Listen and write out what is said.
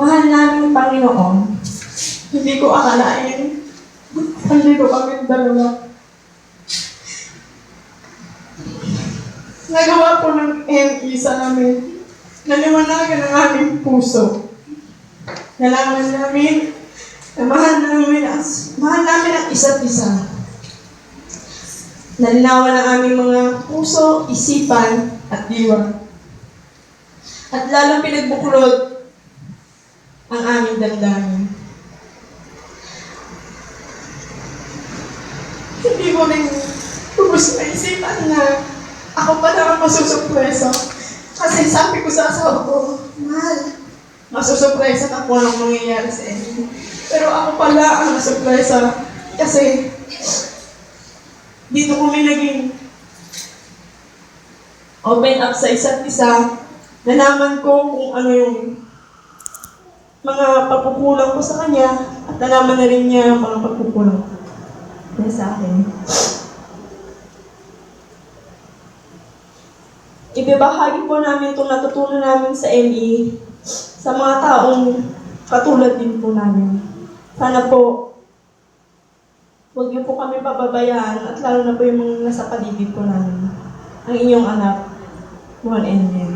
Mahal namin Panginoon. Hindi ko akalain. Nandito kami dalawa. Nagawa po ng ME sa amin. Naliwanagan ang aming puso. Nalaman namin na mahal namin ang isa't isa. Nalinawan ang aming mga puso, isipan, at diwa. At lalong pinagbuklod ang aming damdamin. Hindi ko rin lubos na isipan na ako pa na ang masusurpresa. Kasi sabi ko sa asawa ko, mahal, masusurpresa na kung anong mangyayari sa inyo. Pero ako pala ang nasurpresa kasi dito kami naging open up sa isa't isa. Nalaman ko kung ano yung mga pagkukulang ko sa kanya at nalaman na rin niya ang mga pagkukulang ko sa akin. Ibibahagi po namin itong natutunan namin sa ME sa mga taong katulad din po namin. Sana po, huwag niyo po kami pababayaan at lalo na po yung mga nasa paligid po namin. Ang inyong anak, Juan and Mary.